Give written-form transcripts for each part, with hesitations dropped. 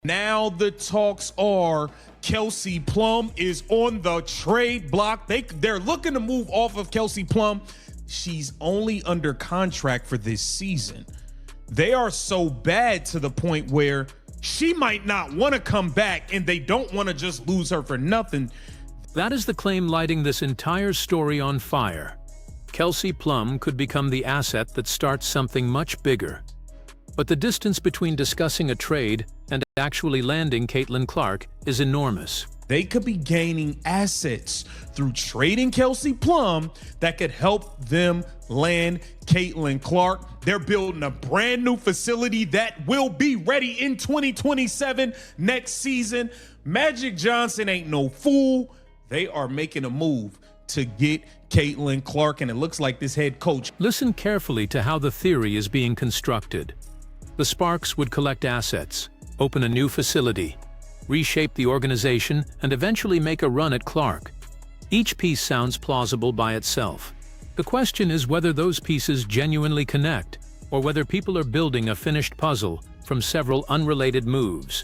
Now the talks are Kelsey Plum is on the trade block. They're looking to move off of Kelsey Plum. She's only under contract for this season. They are so bad to the point where she might not want to come back, and they don't want to just lose her for nothing. That is the claim lighting this entire story on fire. Kelsey Plum could become the asset that starts something much bigger. But the distance between discussing a trade and actually landing Caitlin Clark is enormous. They could be gaining assets through trading Kelsey Plum that could help them land Caitlin Clark. They're building a brand new facility that will be ready in 2027 next season. Magic Johnson ain't no fool. They are making a move to get Caitlin Clark, and it looks like this head coach. Listen carefully to how the theory is being constructed. The Sparks would collect assets, open a new facility, reshape the organization, and eventually make a run at Clark. Each piece sounds plausible by itself. The question is whether those pieces genuinely connect, or whether people are building a finished puzzle from several unrelated moves.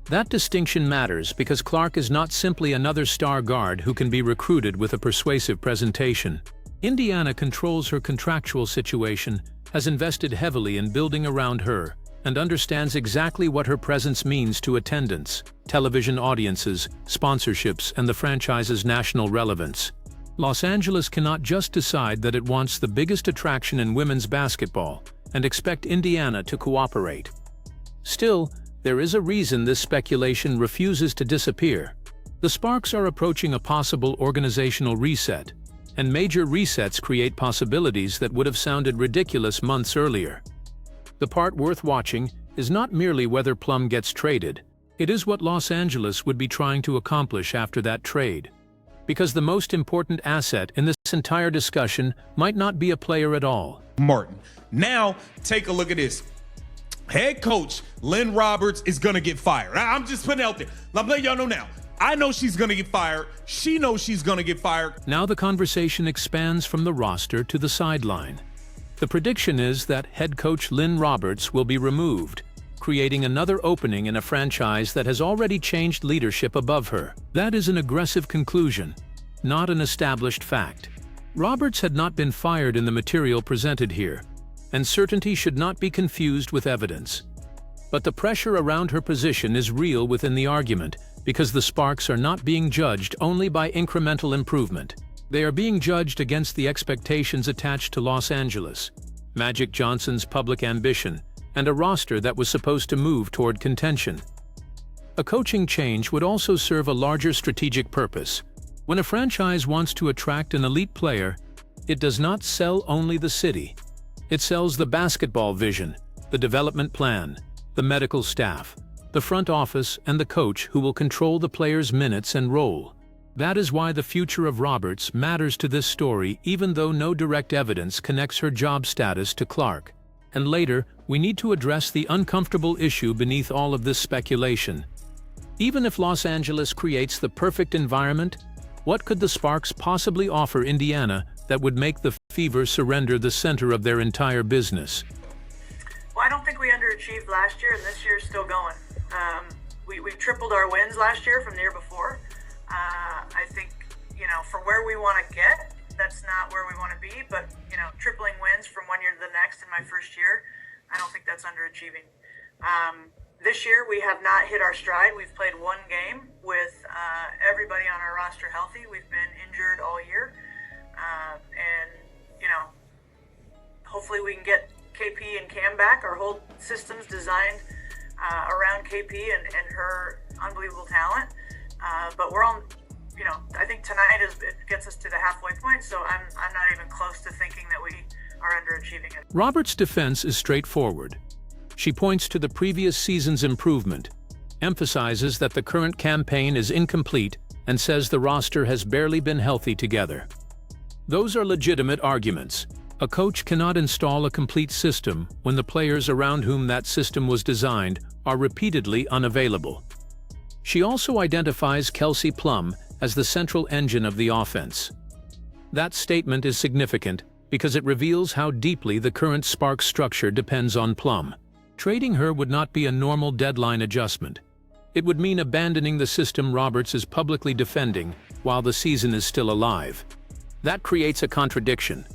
That distinction matters because Clark is not simply another star guard who can be recruited with a persuasive presentation. Indiana controls her contractual situation, has invested heavily in building around her, and understands exactly what her presence means to attendance, television audiences, sponsorships, and the franchise's national relevance. Los Angeles cannot just decide that it wants the biggest attraction in women's basketball and expect Indiana to cooperate. Still, there is a reason this speculation refuses to disappear. The Sparks are approaching a possible organizational reset, and major resets create possibilities that would have sounded ridiculous months earlier. The part worth watching is not merely whether Plum gets traded, it is what Los Angeles would be trying to accomplish after that trade. Because the most important asset in this entire discussion might not be a player at all. Martin. Now, take a look at this. Head coach Lynn Roberts is going to get fired. I'm just putting it out there. I'm letting y'all know now. I know she's going to get fired. She knows she's going to get fired. Now the conversation expands from the roster to the sideline. The prediction is that head coach Lynn Roberts will be removed, creating another opening in a franchise that has already changed leadership above her. That is an aggressive conclusion, not an established fact. Roberts had not been fired in the material presented here, and certainty should not be confused with evidence. But the pressure around her position is real within the argument, because the Sparks are not being judged only by incremental improvement. They are being judged against the expectations attached to Los Angeles, Magic Johnson's public ambition, and a roster that was supposed to move toward contention. A coaching change would also serve a larger strategic purpose. When a franchise wants to attract an elite player, it does not sell only the city. It sells the basketball vision, the development plan, the medical staff, the front office, and the coach who will control the player's minutes and role. That is why the future of Roberts matters to this story, even though no direct evidence connects her job status to Clark. And later, we need to address the uncomfortable issue beneath all of this speculation. Even if Los Angeles creates the perfect environment, what could the Sparks possibly offer Indiana that would make the Fever surrender the center of their entire business? Well, I don't think we underachieved last year, and this year's still going. We tripled our wins last year from the year before. I think, for where we want to get, that's not where we want to be, but, tripling wins from one year to the next in my first year, I don't think that's underachieving. This year, we have not hit our stride. We've played one game with everybody on our roster healthy. We've been injured all year. Hopefully we can get KP and Cam back. Our whole system's designed around KP and her unbelievable talent. But we're on, I think tonight it gets us to the halfway point, so I'm not even close to thinking that we are underachieving it. Roberts' defense is straightforward. She points to the previous season's improvement, emphasizes that the current campaign is incomplete, and says the roster has barely been healthy together. Those are legitimate arguments. A coach cannot install a complete system when the players around whom that system was designed are repeatedly unavailable. She also identifies Kelsey Plum as the central engine of the offense. That statement is significant because it reveals how deeply the current Sparks structure depends on Plum. Trading her would not be a normal deadline adjustment. It would mean abandoning the system Roberts is publicly defending while the season is still alive. That creates a contradiction.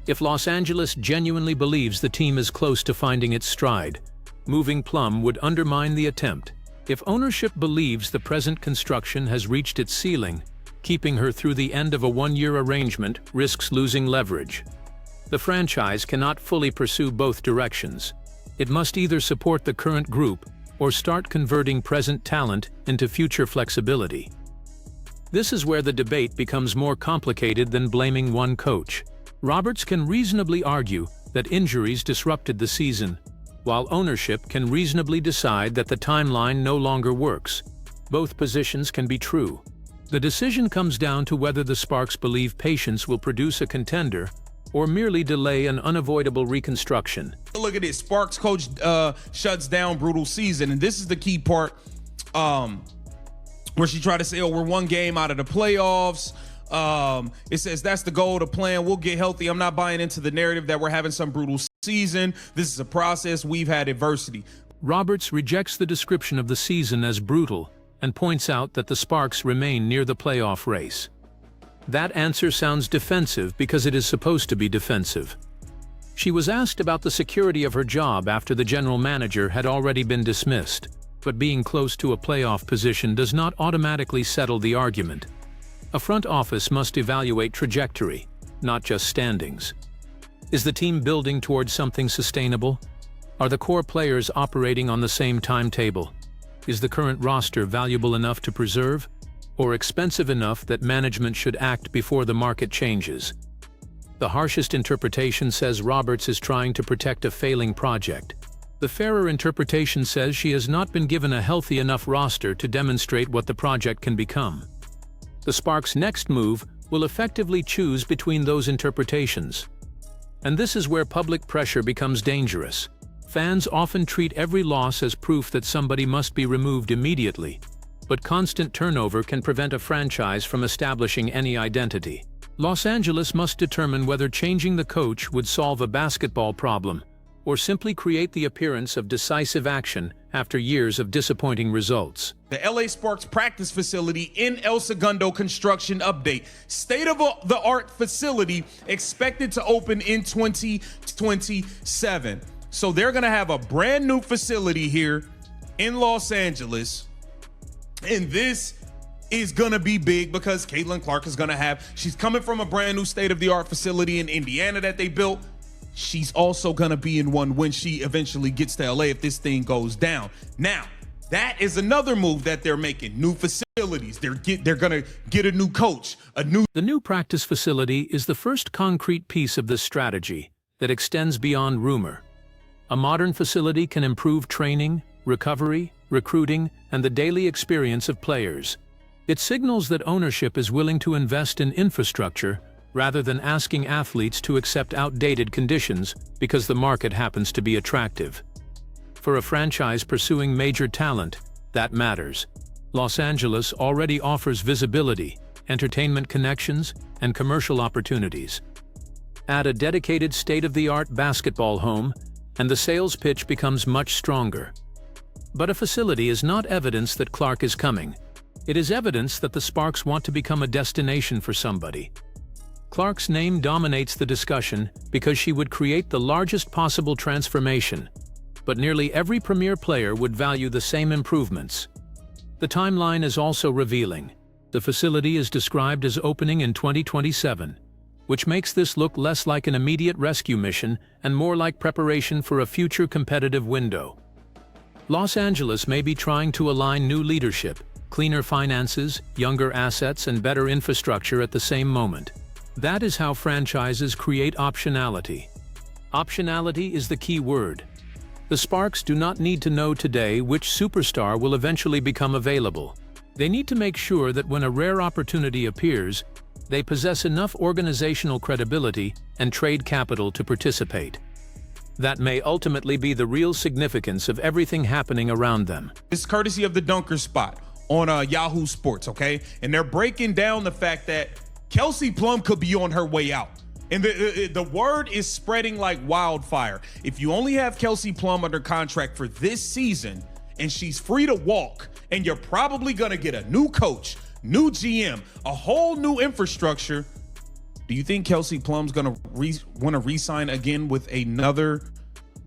If Los Angeles genuinely believes the team is close to finding its stride, moving Plum would undermine the attempt. If ownership believes the present construction has reached its ceiling, keeping her through the end of a one-year arrangement risks losing leverage. The franchise cannot fully pursue both directions. It must either support the current group or start converting present talent into future flexibility. This is where the debate becomes more complicated than blaming one coach. Roberts can reasonably argue that injuries disrupted the season, while ownership can reasonably decide that the timeline no longer works. Both positions can be true. The decision comes down to whether the Sparks believe patience will produce a contender or merely delay an unavoidable reconstruction. Look at this. Sparks coach shuts down brutal season. And this is the key part where she tried to say, oh, we're one game out of the playoffs. It says that's the goal, the plan. We'll get healthy. I'm not buying into the narrative that we're having some brutal season. This is a process. We've had adversity. Roberts rejects the description of the season as brutal and points out that the Sparks remain near the playoff race. That answer sounds defensive because it is supposed to be defensive. She was asked about the security of her job after the general manager had already been dismissed, but being close to a playoff position does not automatically settle the argument. A front office must evaluate trajectory, not just standings. Is the team building towards something sustainable? Are the core players operating on the same timetable? Is the current roster valuable enough to preserve, or expensive enough that management should act before the market changes? The harshest interpretation says Roberts is trying to protect a failing project. The fairer interpretation says she has not been given a healthy enough roster to demonstrate what the project can become. The Sparks' next move will effectively choose between those interpretations. And this is where public pressure becomes dangerous. Fans often treat every loss as proof that somebody must be removed immediately, but constant turnover can prevent a franchise from establishing any identity. Los Angeles must determine whether changing the coach would solve a basketball problem or simply create the appearance of decisive action after years of disappointing results. The LA Sparks practice facility in El Segundo construction update. State-of-the-art facility expected to open in 2027. So they're going to have a brand new facility here in Los Angeles. And this is going to be big because Caitlin Clark is going to she's coming from a brand new state-of-the-art facility in Indiana that they built. She's also going to be in one when she eventually gets to LA if this thing goes down. Now, that is another move that they're making. New facilities. They're going to get a new coach, The new practice facility is the first concrete piece of this strategy that extends beyond rumor. A modern facility can improve training, recovery, recruiting, and the daily experience of players. It signals that ownership is willing to invest in infrastructure rather than asking athletes to accept outdated conditions because the market happens to be attractive. For a franchise pursuing major talent, that matters. Los Angeles already offers visibility, entertainment connections, and commercial opportunities. Add a dedicated state-of-the-art basketball home, and the sales pitch becomes much stronger. But a facility is not evidence that Clark is coming. It is evidence that the Sparks want to become a destination for somebody. Clark's name dominates the discussion because she would create the largest possible transformation, but nearly every premier player would value the same improvements. The timeline is also revealing. The facility is described as opening in 2027, which makes this look less like an immediate rescue mission and more like preparation for a future competitive window. Los Angeles may be trying to align new leadership, cleaner finances, younger assets, and better infrastructure at the same moment. That is how franchises create optionality. Optionality is the key word. The Sparks do not need to know today which superstar will eventually become available. They need to make sure that when a rare opportunity appears, they possess enough organizational credibility and trade capital to participate. That may ultimately be the real significance of everything happening around them. It's courtesy of the Dunker Spot on Yahoo Sports, okay? And they're breaking down the fact that Kelsey Plum could be on her way out. And the word is spreading like wildfire. If you only have Kelsey Plum under contract for this season and she's free to walk, and you're probably going to get a new coach, new GM, a whole new infrastructure, do you think Kelsey Plum's going to want to re-sign again with another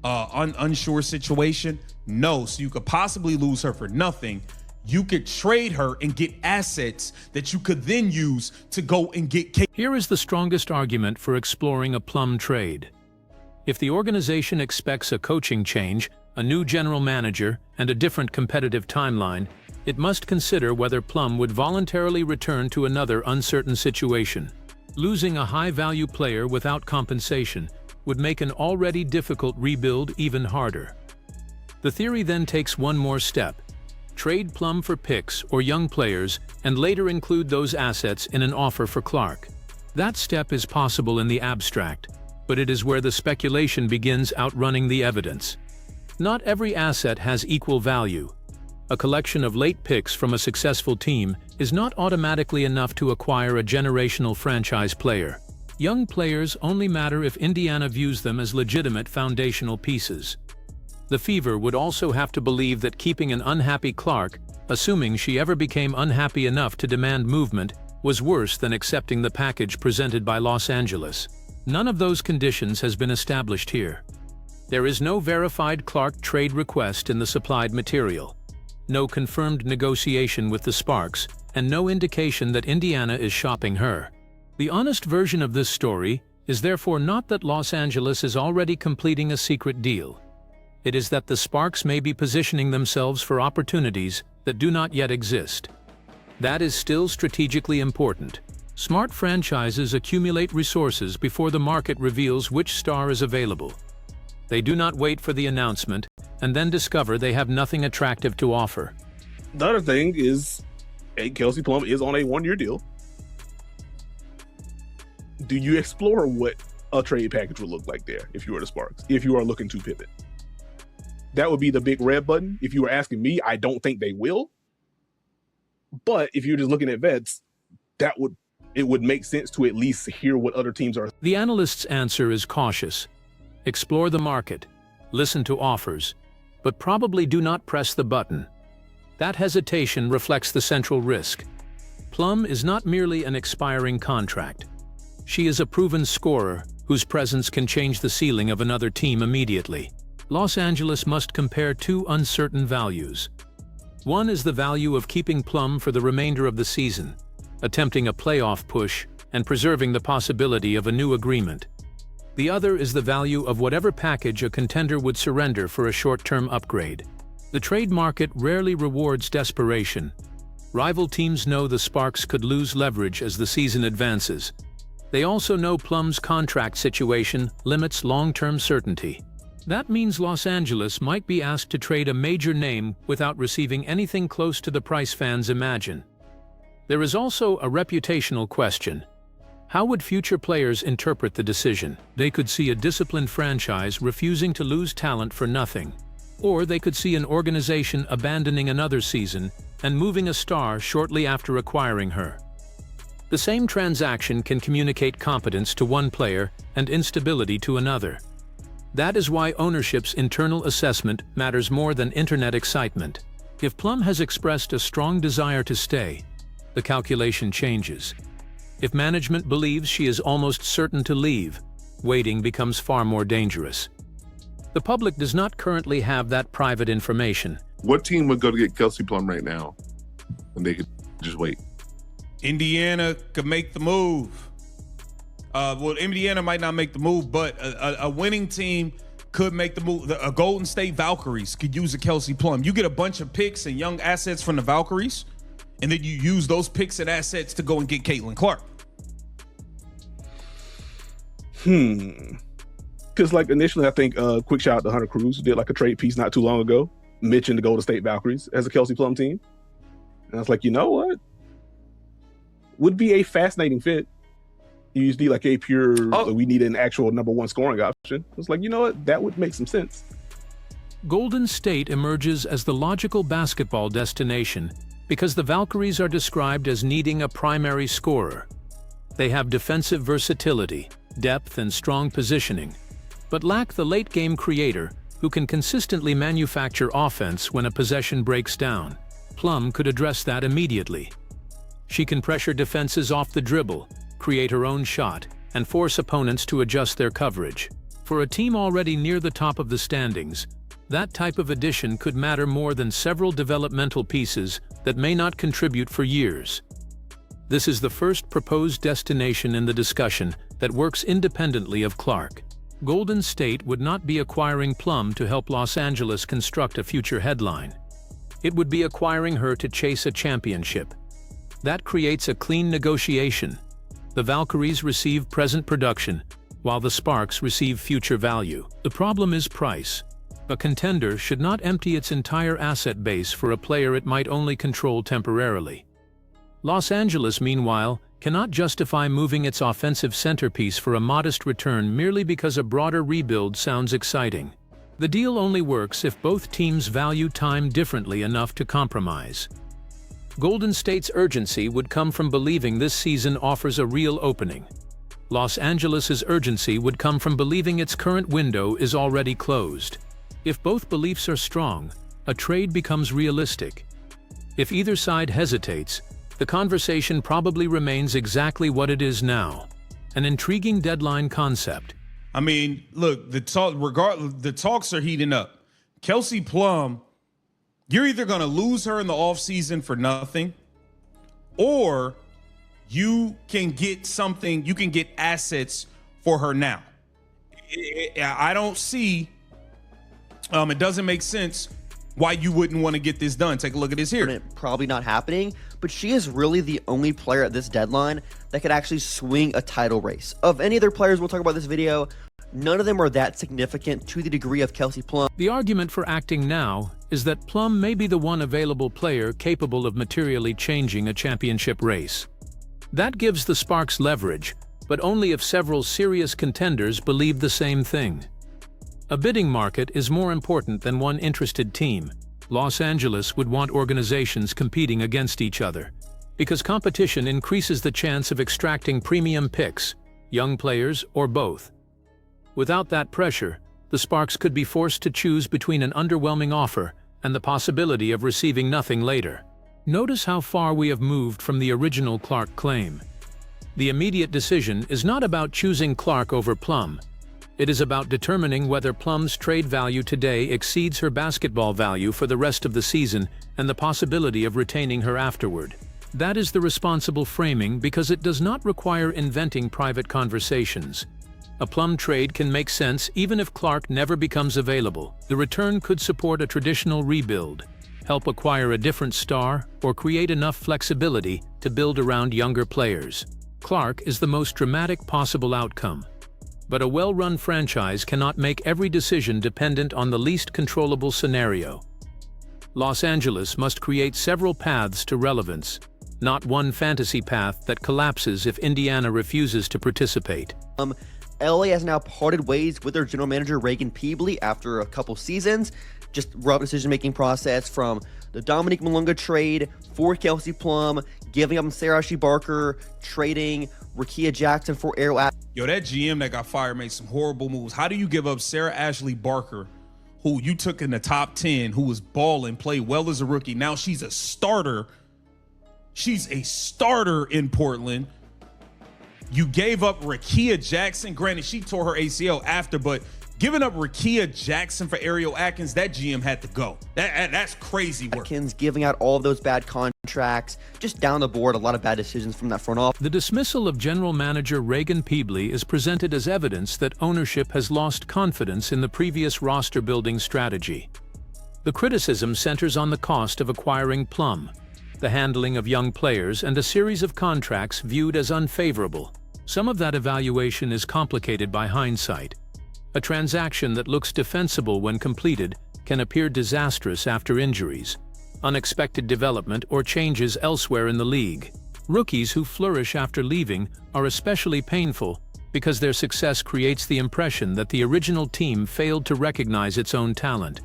unsure situation? No. So you could possibly lose her for nothing. You could trade her and get assets that you could then use to go and get Here is the strongest argument for exploring a Plum trade. If the organization expects a coaching change, a new general manager, and a different competitive timeline, it must consider whether Plum would voluntarily return to another uncertain situation. Losing a high-value player without compensation would make an already difficult rebuild even harder. The theory then takes one more step. Trade Plum for picks or young players and later include those assets in an offer for Clark. That step is possible in the abstract, but it is where the speculation begins outrunning the evidence. Not every asset has equal value. A collection of late picks from a successful team is not automatically enough to acquire a generational franchise player. Young players only matter if Indiana views them as legitimate foundational pieces. The Fever would also have to believe that keeping an unhappy Clark, assuming she ever became unhappy enough to demand movement, was worse than accepting the package presented by Los Angeles. None of those conditions has been established here. There is no verified Clark trade request in the supplied material, no confirmed negotiation with the Sparks, and no indication that Indiana is shopping her. The honest version of this story is therefore not that Los Angeles is already completing a secret deal. It is that the Sparks may be positioning themselves for opportunities that do not yet exist. That is still strategically important. Smart franchises accumulate resources before the market reveals which star is available. They do not wait for the announcement and then discover they have nothing attractive to offer. The other thing is, Kelsey Plum is on a one-year deal. Do you explore what a trade package would look like there if you were the Sparks, if you are looking to pivot? That would be the big red button. If you were asking me, I don't think they will. But if you're just looking at vets, it would make sense to at least hear what other teams are. The analyst's answer is cautious. Explore the market, listen to offers, but probably do not press the button. That hesitation reflects the central risk. Plum is not merely an expiring contract. She is a proven scorer whose presence can change the ceiling of another team immediately. Los Angeles must compare two uncertain values. One is the value of keeping Plum for the remainder of the season, attempting a playoff push and preserving the possibility of a new agreement. The other is the value of whatever package a contender would surrender for a short-term upgrade. The trade market rarely rewards desperation. Rival teams know the Sparks could lose leverage as the season advances. They also know Plum's contract situation limits long-term certainty. That means Los Angeles might be asked to trade a major name without receiving anything close to the price fans imagine. There is also a reputational question. How would future players interpret the decision? They could see a disciplined franchise refusing to lose talent for nothing. Or they could see an organization abandoning another season and moving a star shortly after acquiring her. The same transaction can communicate competence to one player and instability to another. That is why ownership's internal assessment matters more than internet excitement. If Plum has expressed a strong desire to stay, the calculation changes. If management believes she is almost certain to leave, waiting becomes far more dangerous. The public does not currently have that private information. What team would go to get Kelsey Plum right now when they could just wait? Indiana could make the move. Well, Indiana might not make the move, but a winning team could make the move. A Golden State Valkyries could use a Kelsey Plum. You get a bunch of picks and young assets from the Valkyries, and then you use those picks and assets to go and get Caitlin Clark. Because like initially, I think quick shout out to Hunter Cruz, who did like a trade piece not too long ago, mentioned the Golden State Valkyries as a Kelsey Plum team. And I was like, you know what? Would be a fascinating fit. You just need like a pure, we need an actual #1 scoring option. It's like, you know what? That would make some sense. Golden State emerges as the logical basketball destination because the Valkyries are described as needing a primary scorer. They have defensive versatility, depth, and strong positioning, but lack the late-game creator who can consistently manufacture offense when a possession breaks down. Plum could address that immediately. She can pressure defenses off the dribble, create her own shot, and force opponents to adjust their coverage. For a team already near the top of the standings, that type of addition could matter more than several developmental pieces that may not contribute for years. This is the first proposed destination in the discussion that works independently of Clark. Golden State would not be acquiring Plum to help Los Angeles construct a future headline. It would be acquiring her to chase a championship. That creates a clean negotiation. The Valkyries receive present production, while the Sparks receive future value. The problem is price. A contender should not empty its entire asset base for a player it might only control temporarily. Los Angeles, meanwhile, cannot justify moving its offensive centerpiece for a modest return merely because a broader rebuild sounds exciting. The deal only works if both teams value time differently enough to compromise. Golden State's urgency would come from believing this season offers a real opening. Los Angeles's urgency would come from believing its current window is already closed. If both beliefs are strong, a trade becomes realistic. If either side hesitates, the conversation probably remains exactly what it is now, an intriguing deadline concept. I mean, look, the talks are heating up. Kelsey Plum, you're either going to lose her in the offseason for nothing, or you can get something, you can get assets for her now. I don't see, it doesn't make sense why you wouldn't want to get this done. Take a look at this here. Probably not happening, but she is really the only player at this deadline that could actually swing a title race. Of any other players we'll talk about this video, none of them are that significant to the degree of Kelsey Plum. The argument for acting now is that Plum may be the one available player capable of materially changing a championship race. That gives the Sparks leverage, but only if several serious contenders believe the same thing. A bidding market is more important than one interested team. Los Angeles would want organizations competing against each other, because competition increases the chance of extracting premium picks, young players, or both. Without that pressure, the Sparks could be forced to choose between an underwhelming offer and the possibility of receiving nothing later. Notice how far we have moved from the original Clark claim. The immediate decision is not about choosing Clark over Plum. It is about determining whether Plum's trade value today exceeds her basketball value for the rest of the season and the possibility of retaining her afterward. That is the responsible framing because it does not require inventing private conversations. A Plum trade can make sense even if Clark never becomes available. The return could support a traditional rebuild, help acquire a different star, or create enough flexibility to build around younger players. Clark is the most dramatic possible outcome. But a well-run franchise cannot make every decision dependent on the least controllable scenario. Los Angeles must create several paths to relevance, not one fantasy path that collapses if Indiana refuses to participate. LA has now parted ways with their general manager Reagan Peebley after a couple seasons. Just rough decision-making process from the Dominique Malunga trade for Kelsey Plum, giving up Sarah Ashley Barker, trading Rickea Jackson for Ariel Atkins. Yo, that GM that got fired made some horrible moves. How do you give up Sarah Ashley Barker, who you took in the top 10, who was balling, played well as a rookie? Now she's a starter. She's a starter in Portland. You gave up Rickea Jackson. Granted, she tore her ACL after, but giving up Rickea Jackson for Ariel Atkins, that GM had to go. That's crazy work. Atkins giving out all of those bad contracts, just down the board, a lot of bad decisions from that front office. The dismissal of general manager Reagan Peebley is presented as evidence that ownership has lost confidence in the previous roster-building strategy. The criticism centers on the cost of acquiring Plum, the handling of young players, and a series of contracts viewed as unfavorable. Some of that evaluation is complicated by hindsight. A transaction that looks defensible when completed can appear disastrous after injuries, unexpected development, or changes elsewhere in the league. Rookies who flourish after leaving are especially painful because their success creates the impression that the original team failed to recognize its own talent.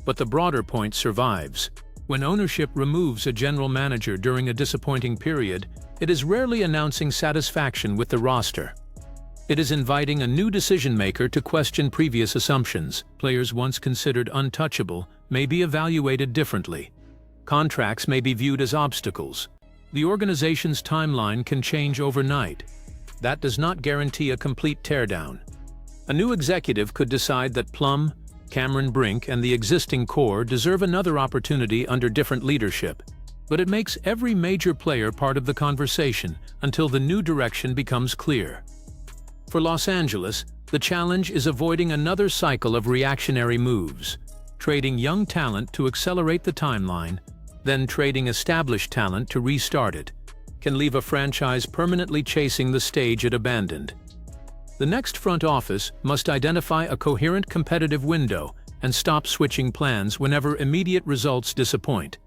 But the broader point survives. When ownership removes a general manager during a disappointing period, it is rarely announcing satisfaction with the roster. It is inviting a new decision-maker to question previous assumptions. Players once considered untouchable may be evaluated differently. Contracts may be viewed as obstacles. The organization's timeline can change overnight. That does not guarantee a complete teardown. A new executive could decide that Plum, Cameron Brink, and the existing core deserve another opportunity under different leadership. But it makes every major player part of the conversation until the new direction becomes clear. For Los Angeles, the challenge is avoiding another cycle of reactionary moves, trading young talent to accelerate the timeline, then trading established talent to restart it, can leave a franchise permanently chasing the stage it abandoned. The next front office must identify a coherent competitive window and stop switching plans whenever immediate results disappoint.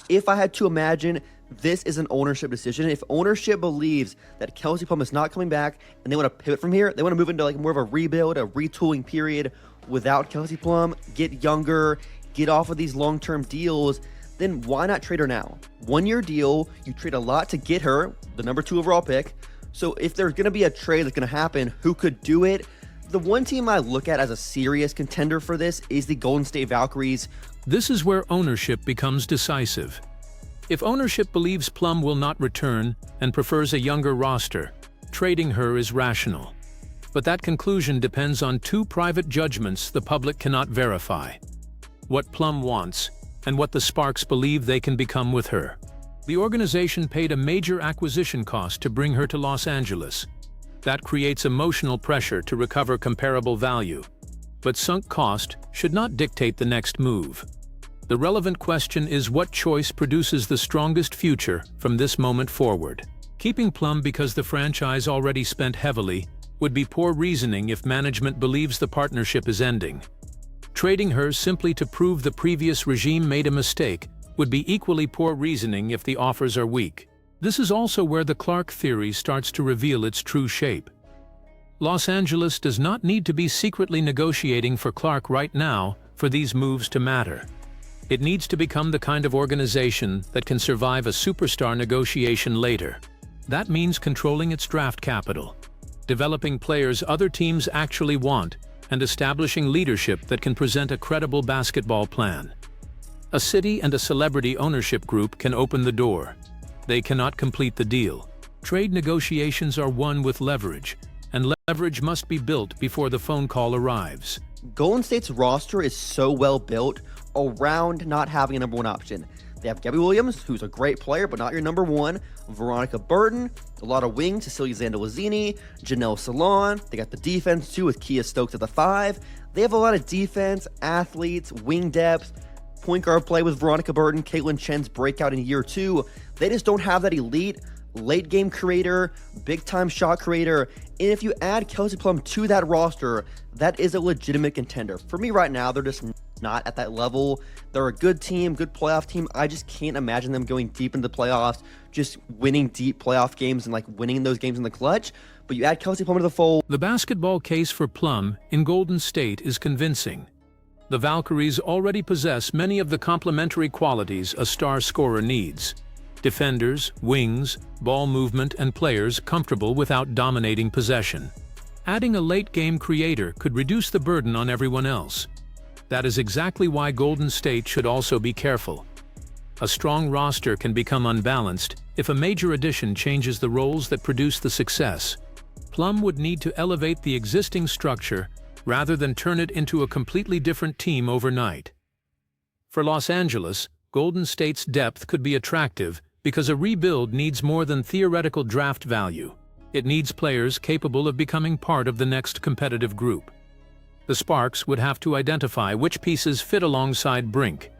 If I had to imagine, this is an ownership decision. If ownership believes that Kelsey Plum is not coming back and they want to pivot from here, they want to move into like more of a rebuild, a retooling period without Kelsey Plum, get younger, get off of these long-term deals, then why not trade her now? 1-year deal, you trade a lot to get her, the number 2 overall pick. So if there's going to be a trade that's going to happen, who could do it? The one team I look at as a serious contender for this is the Golden State Valkyries. This is where ownership becomes decisive. If ownership believes Plum will not return and prefers a younger roster, trading her is rational. But that conclusion depends on 2 private judgments the public cannot verify: what Plum wants and what the Sparks believe they can become with her. The organization paid a major acquisition cost to bring her to Los Angeles. That creates emotional pressure to recover comparable value. But sunk cost should not dictate the next move. The relevant question is what choice produces the strongest future from this moment forward. Keeping Plum because the franchise already spent heavily would be poor reasoning if management believes the partnership is ending. Trading her simply to prove the previous regime made a mistake would be equally poor reasoning if the offers are weak. This is also where the Clark theory starts to reveal its true shape. Los Angeles does not need to be secretly negotiating for Clark right now for these moves to matter. It needs to become the kind of organization that can survive a superstar negotiation later. That means controlling its draft capital, developing players other teams actually want, and establishing leadership that can present a credible basketball plan. A city and a celebrity ownership group can open the door. They cannot complete the deal. Trade negotiations are won with leverage, and leverage must be built before the phone call arrives. Golden State's roster is so well built around not having a number 1 option. They have Gabby Williams, who's a great player, but not your number 1. Veronica Burton, a lot of wings, Cecilia Zandolazini, Janelle Salon. They got the defense, too, with Kia Stokes at the 5. They have a lot of defense, athletes, wing depth, point guard play with Veronica Burton, Caitlin Chen's breakout in year 2. They just don't have that elite late game creator, big time shot creator. And if you add Kelsey Plum to that roster, that is a legitimate contender. For me right now, they're just not at that level. They're a good team, good playoff team. I just can't imagine them going deep into the playoffs, just winning deep playoff games and like winning those games in the clutch. But you add Kelsey Plum to the fold. The basketball case for Plum in Golden State is convincing. The Valkyries already possess many of the complementary qualities a star scorer needs: defenders, wings, ball movement, and players comfortable without dominating possession. Adding a late-game creator could reduce the burden on everyone else. That is exactly why Golden State should also be careful. A strong roster can become unbalanced if a major addition changes the roles that produce the success. Plum would need to elevate the existing structure rather than turn it into a completely different team overnight. For Los Angeles, Golden State's depth could be attractive because a rebuild needs more than theoretical draft value. It needs players capable of becoming part of the next competitive group. The Sparks would have to identify which pieces fit alongside Brink,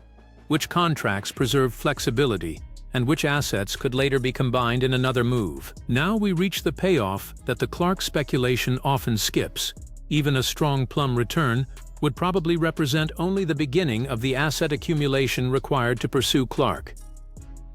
which contracts preserve flexibility, and which assets could later be combined in another move. Now we reach the payoff that the Clark speculation often skips. Even a strong Plum return would probably represent only the beginning of the asset accumulation required to pursue Clark.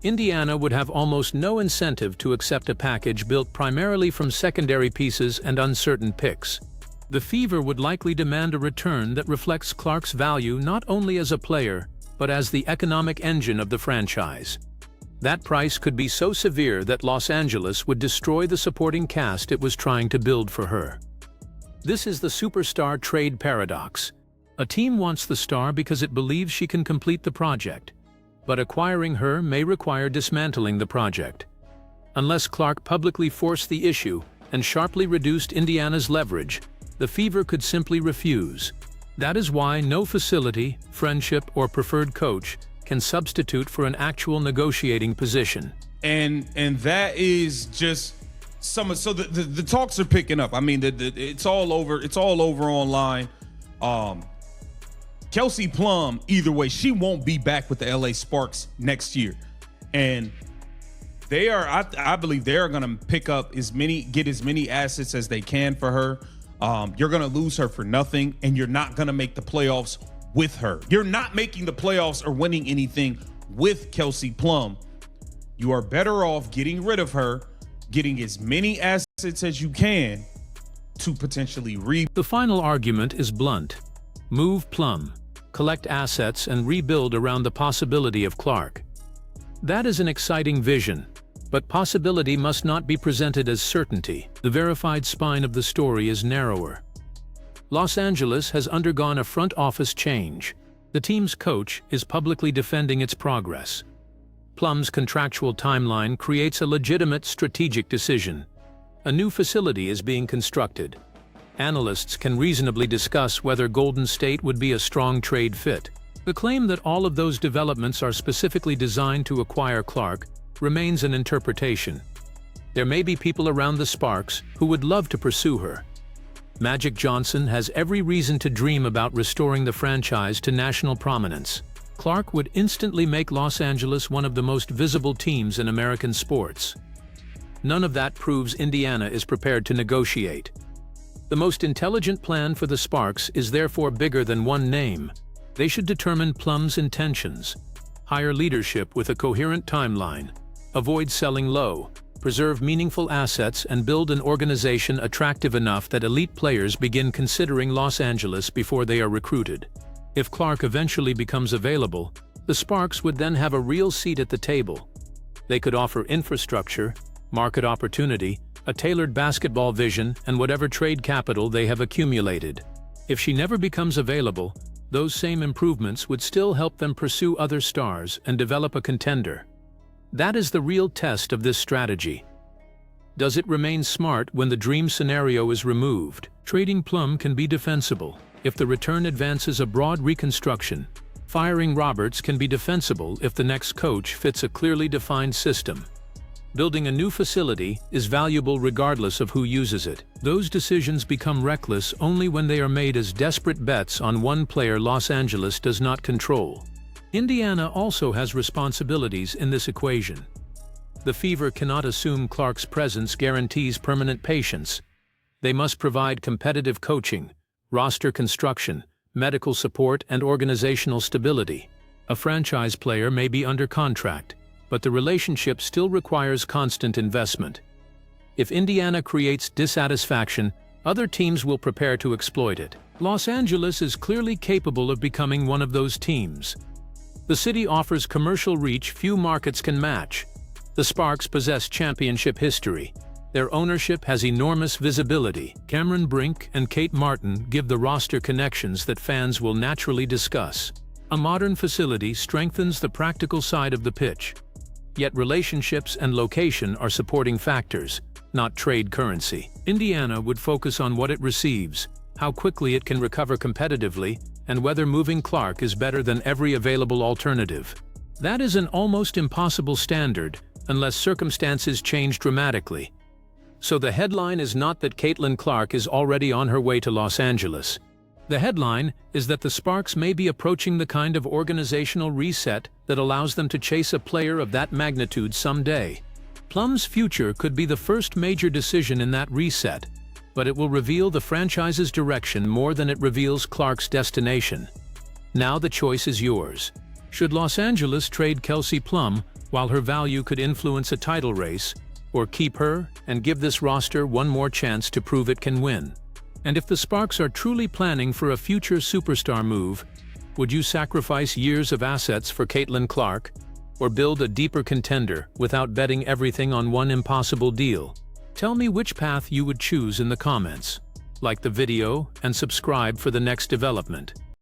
Indiana would have almost no incentive to accept a package built primarily from secondary pieces and uncertain picks. The Fever would likely demand a return that reflects Clark's value not only as a player, but as the economic engine of the franchise. That price could be so severe that Los Angeles would destroy the supporting cast it was trying to build for her. This is the superstar trade paradox. A team wants the star because it believes she can complete the project, but acquiring her may require dismantling the project. Unless Clark publicly forced the issue and sharply reduced Indiana's leverage, the Fever could simply refuse. That is why no facility, friendship, or preferred coach can substitute for an actual negotiating position. And that is just so the talks are picking up. I mean, it's all over. It's all over online. Kelsey Plum, either way, she won't be back with the LA Sparks next year, and they are. I believe they are going to get as many assets as they can for her. You're going to lose her for nothing, and you're not going to make the playoffs with her. You're not making the playoffs or winning anything with Kelsey Plum. You are better off getting rid of her, getting as many assets as you can to potentially The final argument is blunt. Move Plum, collect assets, and rebuild around the possibility of Clark. That is an exciting vision, but possibility must not be presented as certainty. The verified spine of the story is narrower. Los Angeles has undergone a front office change. The team's coach is publicly defending its progress. Plum's contractual timeline creates a legitimate strategic decision. A new facility is being constructed. Analysts can reasonably discuss whether Golden State would be a strong trade fit. The claim that all of those developments are specifically designed to acquire Clark remains an interpretation. There may be people around the Sparks who would love to pursue her. Magic Johnson has every reason to dream about restoring the franchise to national prominence. Clark would instantly make Los Angeles one of the most visible teams in American sports. None of that proves Indiana is prepared to negotiate. The most intelligent plan for the Sparks is therefore bigger than one name. They should determine Plum's intentions, hire leadership with a coherent timeline, avoid selling low, preserve meaningful assets, and build an organization attractive enough that elite players begin considering Los Angeles before they are recruited. If Clark eventually becomes available, the Sparks would then have a real seat at the table. They could offer infrastructure, market opportunity, a tailored basketball vision, and whatever trade capital they have accumulated. If she never becomes available, those same improvements would still help them pursue other stars and develop a contender. That is the real test of this strategy. Does it remain smart when the dream scenario is removed? Trading Plum can be defensible if the return advances a broad reconstruction. Firing Roberts can be defensible if the next coach fits a clearly defined system. Building a new facility is valuable regardless of who uses it. Those decisions become reckless only when they are made as desperate bets on one player Los Angeles does not control. Indiana also has responsibilities in this equation. The Fever cannot assume Clark's presence guarantees permanent patience. They must provide competitive coaching, roster construction, medical support, and organizational stability. A franchise player may be under contract, but the relationship still requires constant investment. If Indiana creates dissatisfaction, other teams will prepare to exploit it. Los Angeles is clearly capable of becoming one of those teams. The city offers commercial reach few markets can match. The Sparks possess championship history. Their ownership has enormous visibility. Cameron Brink and Kate Martin give the roster connections that fans will naturally discuss. A modern facility strengthens the practical side of the pitch. Yet relationships and location are supporting factors, not trade currency. Indiana would focus on what it receives, how quickly it can recover competitively, and whether moving Clark is better than every available alternative. That is an almost impossible standard, unless circumstances change dramatically. So the headline is not that Caitlin Clark is already on her way to Los Angeles. The headline is that the Sparks may be approaching the kind of organizational reset that allows them to chase a player of that magnitude someday. Plum's future could be the first major decision in that reset, but it will reveal the franchise's direction more than it reveals Clark's destination. Now the choice is yours. Should Los Angeles trade Kelsey Plum while her value could influence a title race, or keep her and give this roster one more chance to prove it can win? And if the Sparks are truly planning for a future superstar move, would you sacrifice years of assets for Caitlin Clark? or build a deeper contender without betting everything on one impossible deal? Tell me which path you would choose in the comments. Like the video and subscribe for the next development.